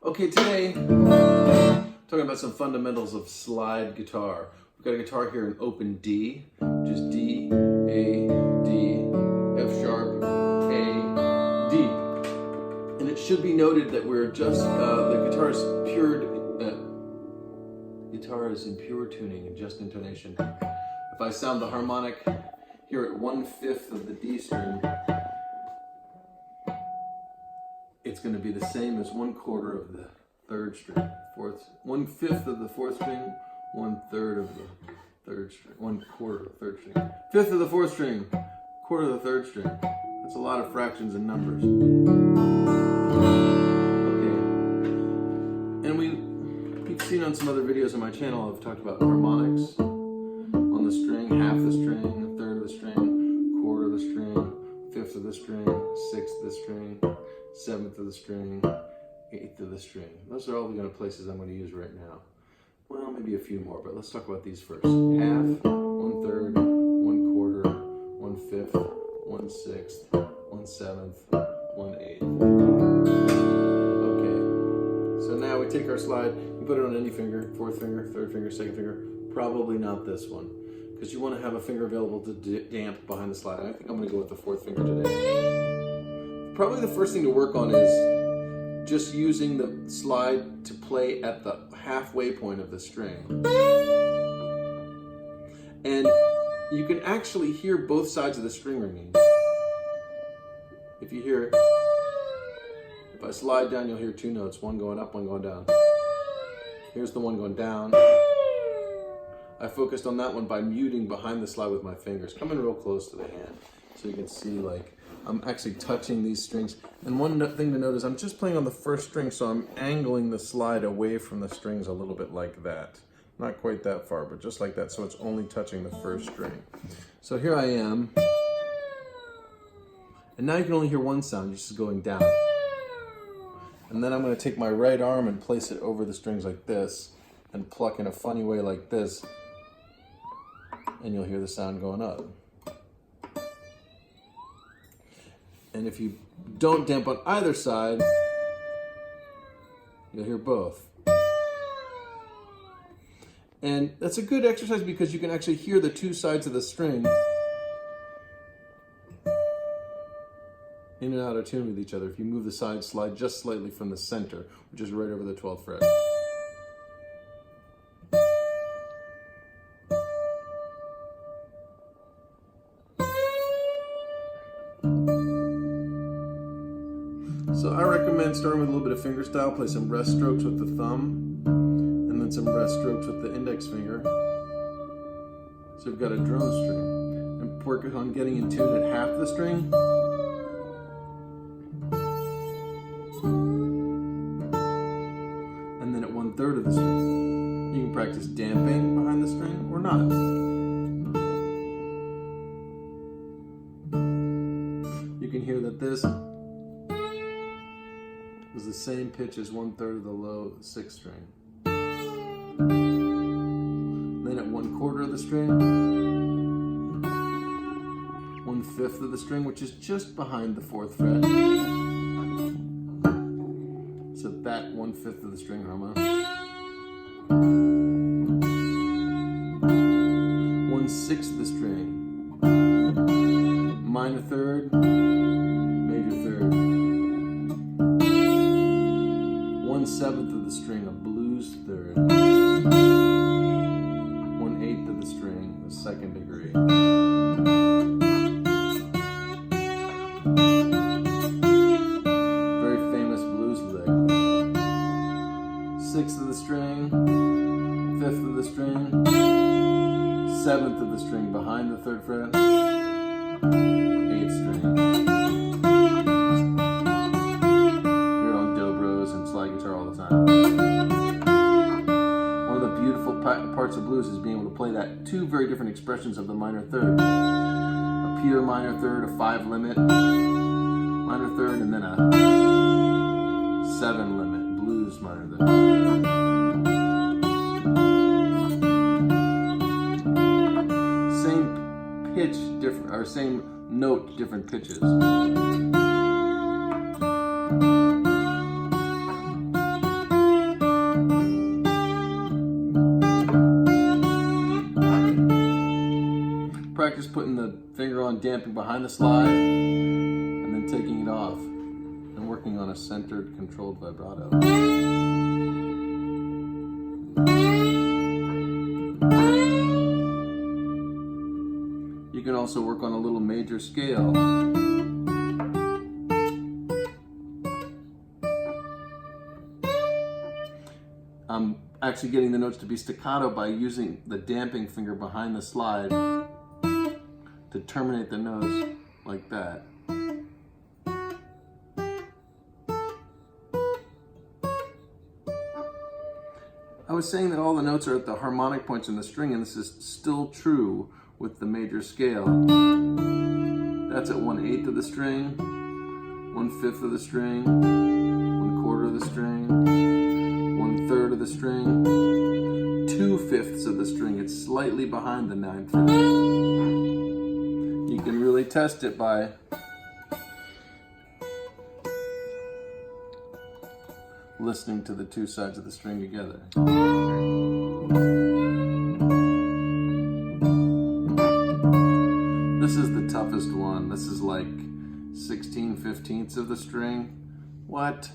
Okay, today, talking about some fundamentals of slide guitar. We've got a guitar here in open D, which is D, A, D, F sharp, A, D. And it should be noted that we're just, the guitar is in pure tuning and just intonation. If I sound the harmonic here at 1/5 of the D string, it's going to be the same as 1/4 of the third string, 1/5 of the fourth string, 1/3 of the third string, 1/4 of the third string, 1/5 of the fourth string, 1/4 of the third string. That's a lot of fractions and numbers. Okay, and you've seen on some other videos on my channel, I've talked about harmonics on the string, half the string, 1/3 of the string, 1/4 of the string, 1/5 of the string, 1/6 of the string, 7th of the string, 8th of the string. Those are all the kind of places I'm going to use right now. Well, maybe a few more, but let's talk about these first. Half, 1/3, 1/4, 1/5, 1/6, 1/7, 1/8. Okay, so now we take our slide, you put it on any finger, fourth finger, third finger, second finger, probably not this one, because you want to have a finger available to damp behind the slide. I think I'm going to go with the fourth finger today. Probably the first thing to work on is just using the slide to play at the halfway point of the string. And you can actually hear both sides of the string ringing. If you hear, if I slide down, you'll hear two notes, one going up, one going down. Here's the one going down. I focused on that one by muting behind the slide with my fingers. Come in real close to the hand so you can see, like, I'm actually touching these strings. And one thing to note is I'm just playing on the first string, so I'm angling the slide away from the strings a little bit like that. Not quite that far, but just like that, so it's only touching the first string. So here I am. And now you can only hear one sound, just going down. And then I'm going to take my right arm and place it over the strings like this, and pluck in a funny way like this, and you'll hear the sound going up. And if you don't damp on either side, you'll hear both. And that's a good exercise because you can actually hear the two sides of the string in and out of tune with each other if you move the slide just slightly from the center, which is right over the 12th fret. So I recommend starting with a little bit of finger style, play some rest strokes with the thumb, and then some rest strokes with the index finger. So you've got a drone string. And work on getting in tune at half the string. And then at 1/3 of the string. You can practice damping behind the string or not. You can hear that this is the same pitch as 1/3 of the low 6th string. Then at 1/4 of the string, 1/5 of the string, which is just behind the 4th fret. So that 1/5 of the string harmonic. 1/6 of the string, minor third, major third. 1/7 of the string, a blues third. 1/8 of the string, the second degree. Very famous blues lick. 6th of the string, 5th of the string, 7th of the string behind the 3rd fret, 8th string. Parts of blues is being able to play that two very different expressions of the minor third. A pure minor third, a 5 limit minor third, and then a 7 limit blues minor third. Same pitch, different, or same note, different pitches. practice putting the finger on damping behind the slide and then taking it off and working on a centered, controlled vibrato. You can also work on a little major scale. I'm actually getting the notes to be staccato by using the damping finger behind the slide to terminate the notes like that. I was saying that all the notes are at the harmonic points in the string, and this is still true with the major scale. That's at 1/8 of the string, 1/5 of the string, 1/4 of the string, 1/3 of the string, 2/5 of the string. It's slightly behind the 9th fret. You can really test it by listening to the two sides of the string together. This is the toughest one. This is like 16/15 of the string. What?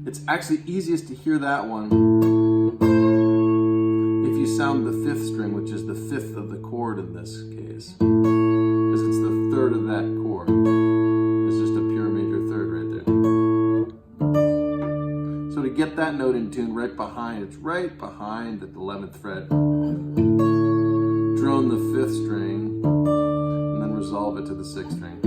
It's actually easiest to hear that one if you sound the 5th string, which is the 5th of the chord in this case, because it's the 3rd of that chord. It's just a pure major 3rd right there. So to get that note in tune right behind, it's right behind at the 11th fret. Drone the 5th string and then resolve it to the 6th string.